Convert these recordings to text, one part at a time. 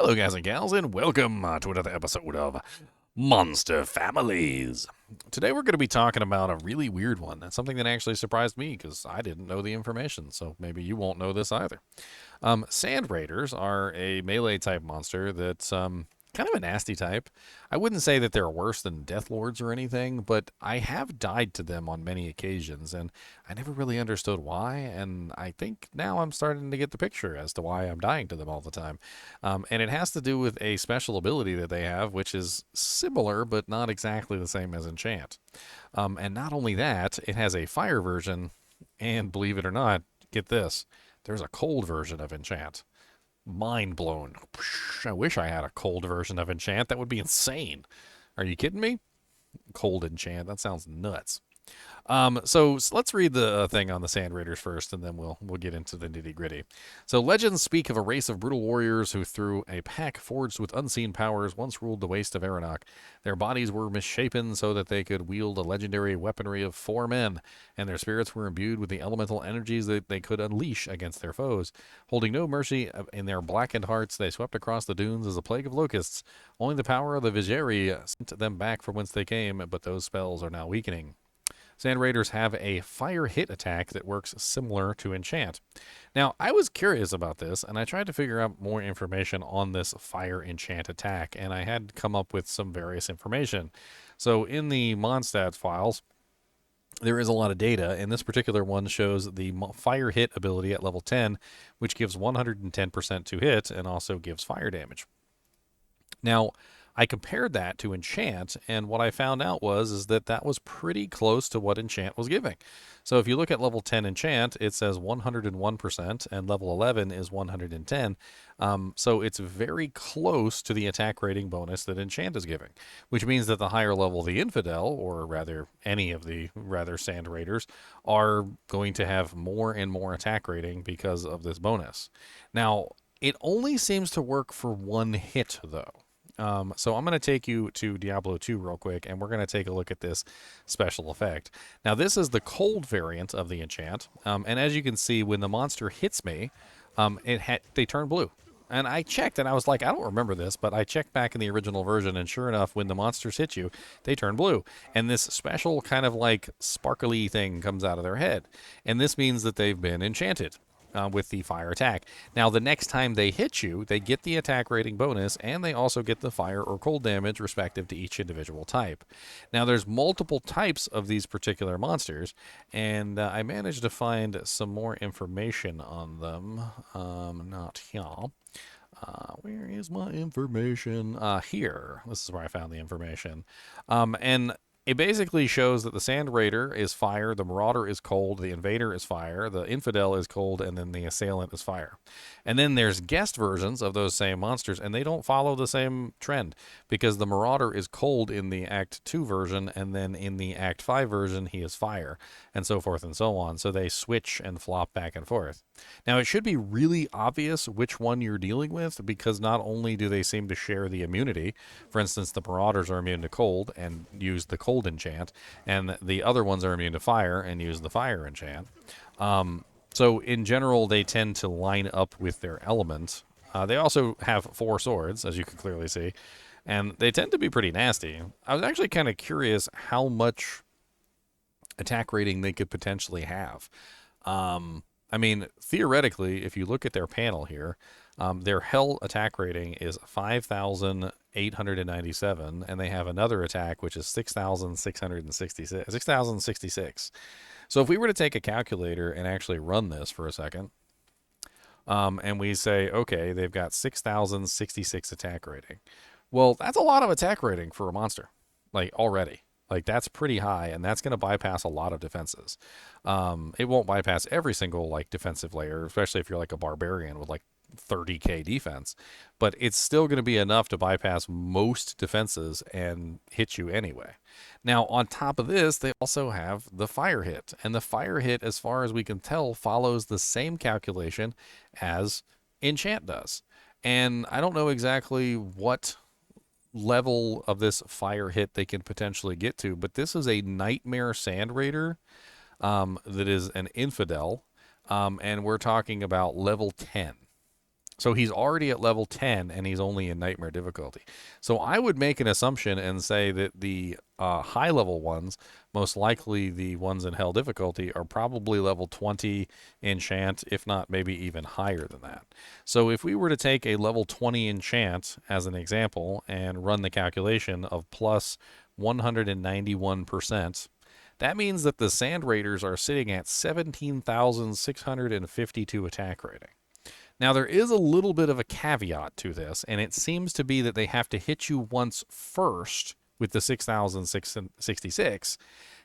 Hello, guys and gals, and welcome to another episode of Monster Families. Today, we're going to be talking about a really weird one. That's something that actually surprised me because I didn't know the information, so maybe you won't know this either. Sand Raiders are a melee type monster that's kind of a nasty type. I wouldn't say that they're worse than Death Lords or anything, but I have died to them on many occasions, and I never really understood why, and I think now I'm starting to get the picture as to why I'm dying to them all the time. And it has to do with a special ability that they have, which is similar but not exactly the same as Enchant. And not only that, it has a fire version, and believe it or not, get this, there's a cold version of Enchant. Mind blown. I wish I had a cold version of Enchant. That would be insane. Are you kidding me? Cold Enchant. That sounds nuts. So let's read the thing on the Sand Raiders first, and then we'll get into the nitty gritty. So legends speak of a race of brutal warriors who, through a pack forged with unseen powers, once ruled the waste of Aranok. Their bodies were misshapen so that they could wield a legendary weaponry of 4 men, and their spirits were imbued with the elemental energies that they could unleash against their foes. Holding no mercy in their blackened hearts, they swept across the dunes as a plague of locusts. Only the power of the Vigeri sent them back from whence they came, but those spells are now weakening. Sand Raiders have a fire hit attack that works similar to Enchant. Now, I was curious about this, and I tried to figure out more information on this fire enchant attack, and I had come up with some various information. So in the Mondstadt files, there is a lot of data, and this particular one shows the fire hit ability at level 10, which gives 110% to hit and also gives fire damage. Now, I compared that to Enchant, and what I found out was that was pretty close to what Enchant was giving. So if you look at level 10 Enchant, it says 101%, and level 11 is 110. So it's very close to the attack rating bonus that Enchant is giving, which means that the higher level the Infidel, or rather any of the Sand Raiders, are going to have more and more attack rating because of this bonus. Now, it only seems to work for one hit, though. So I'm going to take you to Diablo 2 real quick, and we're going to take a look at this special effect. Now, this is the cold variant of the enchant, and as you can see, when the monster hits me, they turn blue. And I checked, and I was like, I don't remember this, but I checked back in the original version, and sure enough, when the monsters hit you, they turn blue. And this special kind of like sparkly thing comes out of their head. And this means that they've been enchanted. With the fire attack. Now, the next time they hit you, they get the attack rating bonus, and they also get the fire or cold damage respective to each individual type. Now, there's multiple types of these particular monsters, and I managed to find some more information on them. Not here. Where is my information? Here. This is where I found the information. And it basically shows that the Sand Raider is fire, the Marauder is cold, the Invader is fire, the Infidel is cold, and then the Assailant is fire. And then there's guest versions of those same monsters, and they don't follow the same trend, because the Marauder is cold in the Act 2 version, and then in the Act 5 version, he is fire, and so forth and so on. So they switch and flop back and forth. Now, it should be really obvious which one you're dealing with, because not only do they seem to share the immunity, for instance, the Marauders are immune to cold and use the cold enchant, and the other ones are immune to fire and use the fire enchant. So in general, they tend to line up with their element. They also have 4 swords, as you can clearly see, and they tend to be pretty nasty. I was actually kind of curious how much attack rating they could potentially have. I mean, theoretically, if you look at their panel here, their hell attack rating is 5,897, and they have another attack, which is 6,066. So if we were to take a calculator and actually run this for a second, and we say, okay, they've got 6,066 attack rating. Well, that's a lot of attack rating for a monster, like already. Like, that's pretty high, and that's going to bypass a lot of defenses. It won't bypass every single, like, defensive layer, especially if you're, like, a barbarian with, like, 30k defense. But it's still going to be enough to bypass most defenses and hit you anyway. Now, on top of this, they also have the fire hit. And the fire hit, as far as we can tell, follows the same calculation as Enchant does. And I don't know exactly what level of this fire hit they can potentially get to, but this is a Nightmare Sand Raider that is an Infidel, and we're talking about level 10. So he's already at level 10 and he's only in nightmare difficulty. So I would make an assumption and say that the high level ones, most likely the ones in hell difficulty, are probably level 20 enchant, if not maybe even higher than that. So if we were to take a level 20 enchant as an example and run the calculation of plus 191%, that means that the Sand Raiders are sitting at 17,652 attack rating. Now, there is a little bit of a caveat to this, and it seems to be that they have to hit you once first with the 6,666.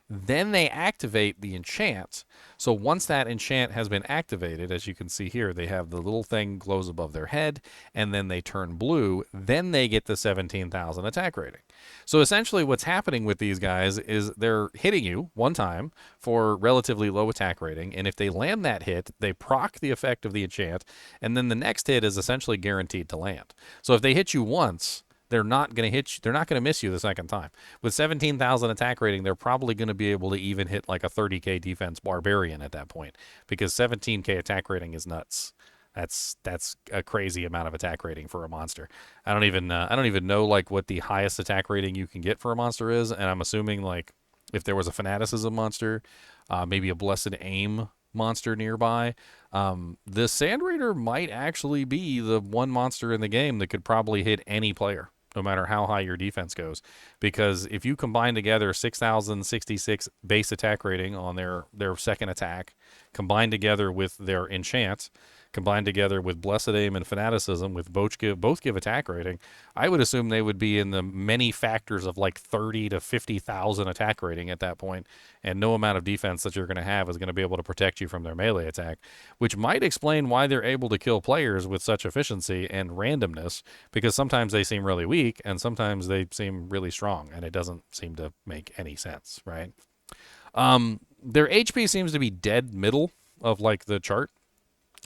Then they activate the enchant. So once that enchant has been activated, as you can see here, they have the little thing glows above their head, and then they turn blue. Then they get the 17,000 attack rating. So essentially what's happening with these guys is they're hitting you one time for relatively low attack rating, and if they land that hit, they proc the effect of the enchant, and then the next hit is essentially guaranteed to land. So if they hit you once, they're not going to hit you. They're not going to miss you the second time. With 17,000 attack rating, they're probably going to be able to even hit like a 30k defense barbarian at that point, because 17k attack rating is nuts. That's a crazy amount of attack rating for a monster. I don't even know like what the highest attack rating you can get for a monster is, and I'm assuming like if there was a fanaticism monster, maybe a blessed aim monster nearby, the Sand Raider might actually be the one monster in the game that could probably hit any player, no matter how high your defense goes. Because if you combine together 6,066 base attack rating on their second attack, combined together with their enchant, combined together with blessed aim and fanaticism, with both give attack rating, I would assume they would be in the many factors of like 30 to 50,000 attack rating at that point, and no amount of defense that you're going to have is going to be able to protect you from their melee attack, which might explain why they're able to kill players with such efficiency and randomness, because sometimes they seem really weak and sometimes they seem really strong, and it doesn't seem to make any sense, right? Their HP seems to be dead middle of like the chart.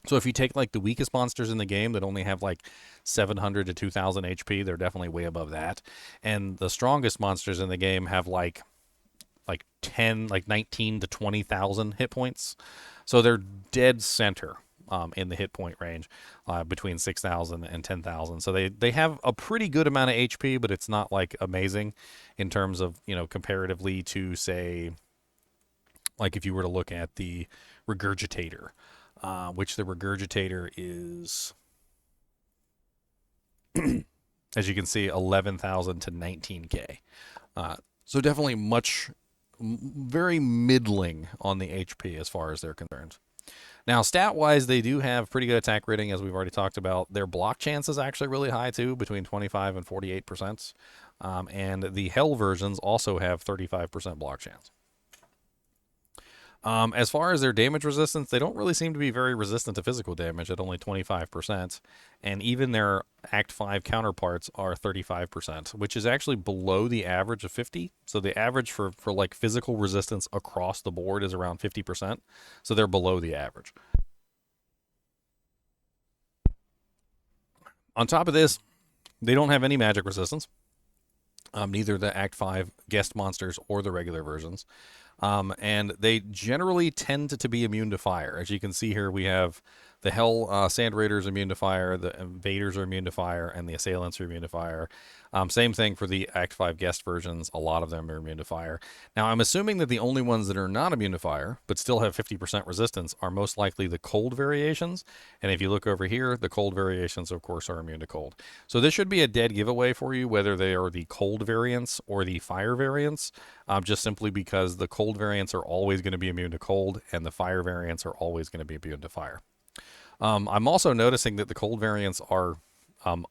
So if you take like the weakest monsters in the game that only have like 700 to 2,000 HP, they're definitely way above that. And the strongest monsters in the game have like 19 to 20,000 hit points. So they're dead center in the hit point range between 6,000 and 10,000. So they have a pretty good amount of HP, but it's not like amazing in terms of, comparatively to, say, like if you were to look at the Regurgitator. Which the Regurgitator is, as you can see, 11,000 to 19k. So definitely very middling on the HP as far as they're concerned. Now, stat-wise, they do have pretty good attack rating, as we've already talked about. Their block chance is actually really high, too, between 25 and 48%. And the Hell versions also have 35% block chance. As far as their damage resistance, they don't really seem to be very resistant to physical damage at only 25%. And even their Act 5 counterparts are 35%, which is actually below the average of 50. So the average for like physical resistance across the board is around 50%. So they're below the average. On top of this, they don't have any magic resistance. Neither the Act 5 guest monsters or the regular versions. And they generally tend to be immune to fire. As you can see here, we have the Hell Sand Raiders immune to fire, the Invaders are immune to fire, and the Assailants are immune to fire. Same thing for the Act 5 guest versions. A lot of them are immune to fire. Now, I'm assuming that the only ones that are not immune to fire, but still have 50% resistance, are most likely the cold variations. And if you look over here, the cold variations, of course, are immune to cold. So this should be a dead giveaway for you, whether they are the cold variants or the fire variants, just simply because the cold variants are always going to be immune to cold, and the fire variants are always going to be immune to fire. I'm also noticing that the cold variants are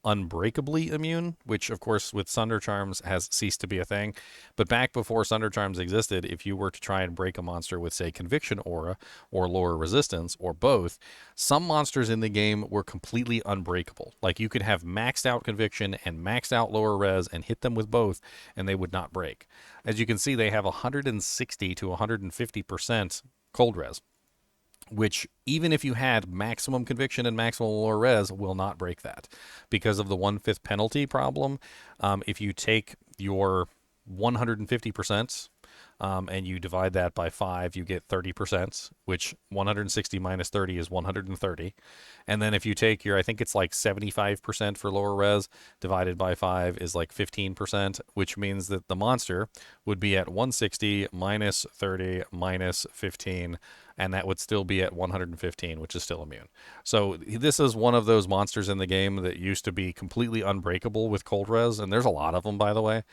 unbreakably immune, which of course with Sunder Charms has ceased to be a thing. But back before Sunder Charms existed, if you were to try and break a monster with, say, Conviction Aura or lower resistance or both, some monsters in the game were completely unbreakable. Like you could have maxed out Conviction and maxed out lower res and hit them with both and they would not break. As you can see, they have 160 to 150% cold res, which even if you had maximum Conviction and maximum lower res will not break that because of the 1/5 penalty problem. If you take your 150%, and you divide that by 5, you get 30%, which 160 minus 30 is 130. And then if you take your, I think it's like 75% for lower res, divided by 5 is like 15%, which means that the monster would be at 160 minus 30 minus 15, and that would still be at 115, which is still immune. So this is one of those monsters in the game that used to be completely unbreakable with cold res, and there's a lot of them, by the way,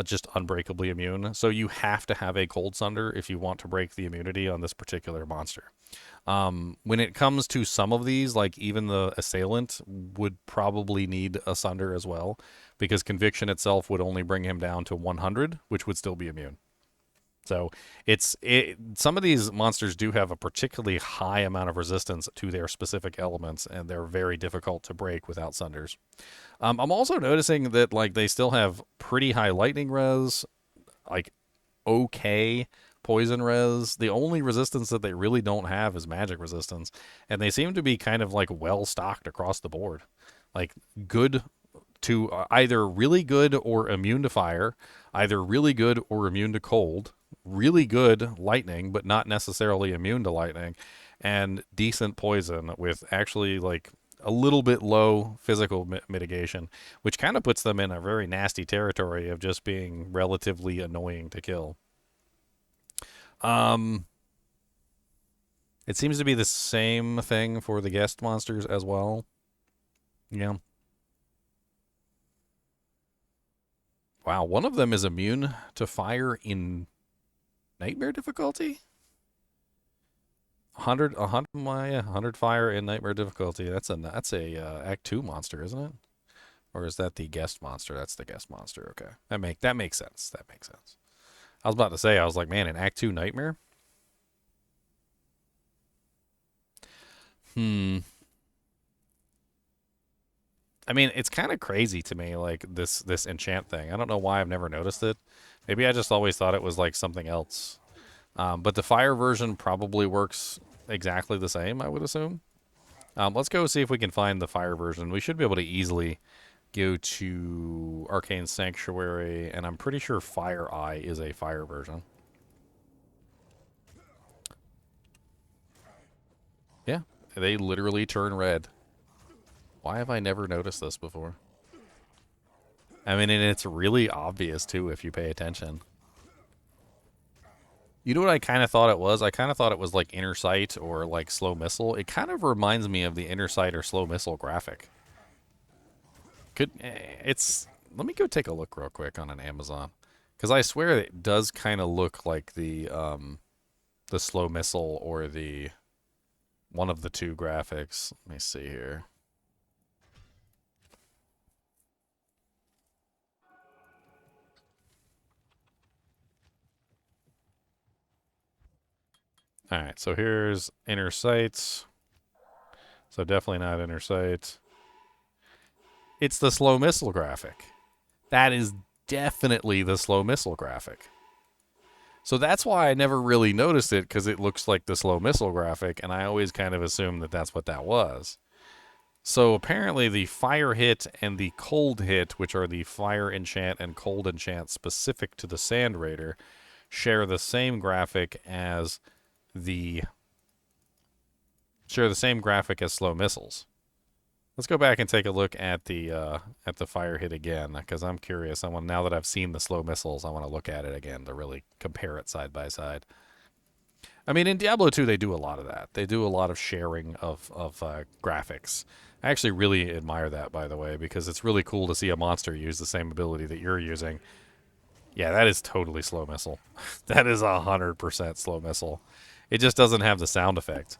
just unbreakably immune. So you have to have a cold sunder if you want to break the immunity on this particular monster. When it comes to some of these, like even the Assailant would probably need a sunder as well, because Conviction itself would only bring him down to 100, which would still be immune. So some of these monsters do have a particularly high amount of resistance to their specific elements, and they're very difficult to break without sunders. I'm also noticing that like they still have pretty high lightning res, like okay poison res. The only resistance that they really don't have is magic resistance, and they seem to be kind of like well stocked across the board. Like good to either really good or immune to fire, either really good or immune to cold, really good lightning but not necessarily immune to lightning, and decent poison with actually like a little bit low physical mitigation, which kind of puts them in a very nasty territory of just being relatively annoying to kill. It seems to be the same thing for the guest monsters as well. Yeah. Wow, one of them is immune to fire in nightmare difficulty? 100 fire in nightmare difficulty. That's a Act 2 monster, isn't it? Or is that the guest monster? That's the guest monster. Okay. That makes sense. That makes sense. I was about to say, I was like, man, in Act 2 nightmare? I mean, it's kind of crazy to me, like this enchant thing. I don't know why I've never noticed it. Maybe I just always thought it was like something else. But the fire version probably works exactly the same, I would assume. Let's go see if we can find the fire version. We should be able to easily go to Arcane Sanctuary, and I'm pretty sure Fire Eye is a fire version. Yeah, they literally turn red. Why have I never noticed this before? I mean, and it's really obvious, too, if you pay attention. You know what I kind of thought it was? I kind of thought it was like Inner Sight or like Slow Missile. It kind of reminds me of the Inner Sight or Slow Missile graphic. Let me go take a look real quick on an Amazon. Because I swear it does kind of look like the Slow Missile or the one of the two graphics. Let me see here. Alright, so here's Inner Sights. So definitely not Inner Sight. It's the Slow Missile graphic. That is definitely the Slow Missile graphic. So that's why I never really noticed it, because it looks like the Slow Missile graphic, and I always kind of assumed that that's what that was. So apparently the Fire Hit and the Cold Hit, which are the Fire Enchant and Cold Enchant specific to the Sand Raider, share the same graphic as Slow Missiles. Let's go back and take a look at the Fire Hit again, because I'm curious. Now that I've seen the Slow Missiles, I want to look at it again to really compare it side by side. I mean, in Diablo 2, they do a lot of that. They do a lot of sharing of graphics. I actually really admire that, by the way, because it's really cool to see a monster use the same ability that you're using. Yeah, that is totally Slow Missile. That is 100% Slow Missile. It just doesn't have the sound effect.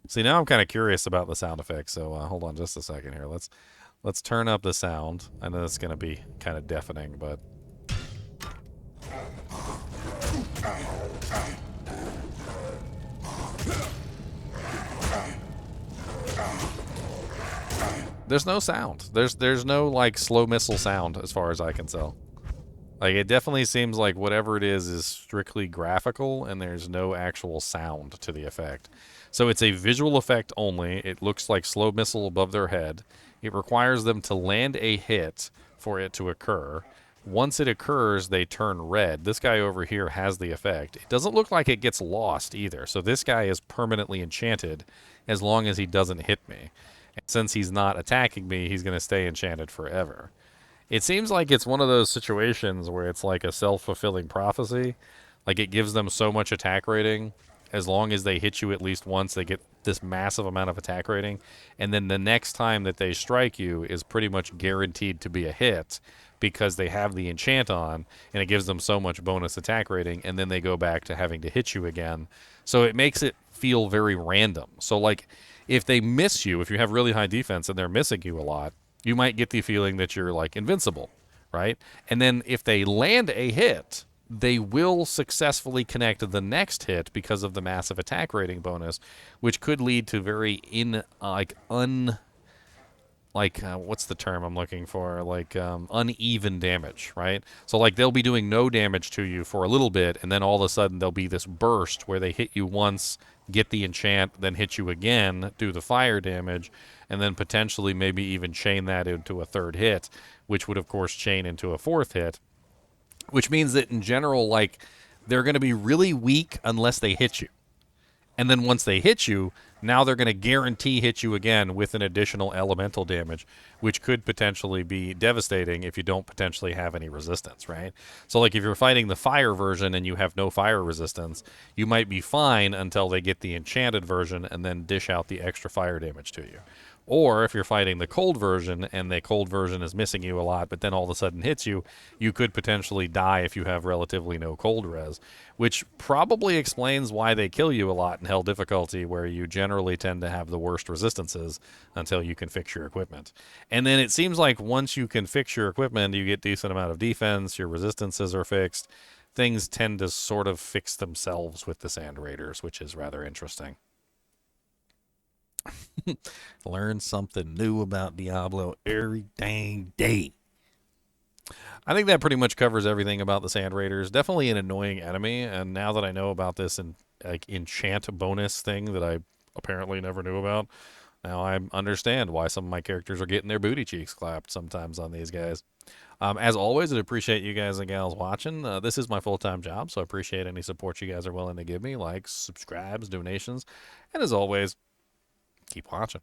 See, now I'm kind of curious about the sound effect, so hold on just a second here. Let's turn up the sound. I know it's going to be kind of deafening, but... There's no sound. There's no, like, Slow Missile sound, as far as I can tell. Like, it definitely seems like whatever it is strictly graphical, and there's no actual sound to the effect. So it's a visual effect only. It looks like Slow Missile above their head. It requires them to land a hit for it to occur. Once it occurs, they turn red. This guy over here has the effect. It doesn't look like it gets lost either. So this guy is permanently enchanted as long as he doesn't hit me. And since he's not attacking me, he's going to stay enchanted forever. It seems like it's one of those situations where it's like a self-fulfilling prophecy. Like it gives them so much attack rating. As long as they hit you at least once, they get this massive amount of attack rating. And then the next time that they strike you is pretty much guaranteed to be a hit because they have the enchant on and it gives them so much bonus attack rating. And then they go back to having to hit you again. So it makes it feel very random. So, like, if they miss you, if you have really high defense and they're missing you a lot, you might get the feeling that you're like invincible, right? And then if they land a hit, they will successfully connect the next hit because of the massive attack rating bonus, which could lead to very what's the term I'm looking for? Uneven damage, right? So like they'll be doing no damage to you for a little bit, and then all of a sudden there'll be this burst where they hit you once, get the enchant, then hit you again, do the fire damage, and then potentially maybe even chain that into a third hit, which would of course chain into a fourth hit, which means that in general, like, they're going to be really weak unless they hit you. And then once they hit you, now they're going to guarantee hit you again with an additional elemental damage, which could potentially be devastating if you don't potentially have any resistance, right? So, like, if you're fighting the fire version and you have no fire resistance, you might be fine until they get the enchanted version and then dish out the extra fire damage to you. Or if you're fighting the cold version and the cold version is missing you a lot, but then all of a sudden hits you, you could potentially die if you have relatively no cold res, which probably explains why they kill you a lot in hell difficulty, where you generally tend to have the worst resistances until you can fix your equipment. And then it seems like once you can fix your equipment, you get decent amount of defense, your resistances are fixed. Things tend to sort of fix themselves with the Sand Raiders, which is rather interesting. Learn something new about Diablo every dang day. I think that pretty much covers everything about the Sand Raiders. Definitely an annoying enemy, and now that I know about this enchant bonus thing that I apparently never knew about, now I understand why some of my characters are getting their booty cheeks clapped sometimes on these guys. As always, I appreciate you guys and gals watching. This is my full-time job, so I appreciate any support you guys are willing to give me, likes, subscribes, donations, and as always, keep watching.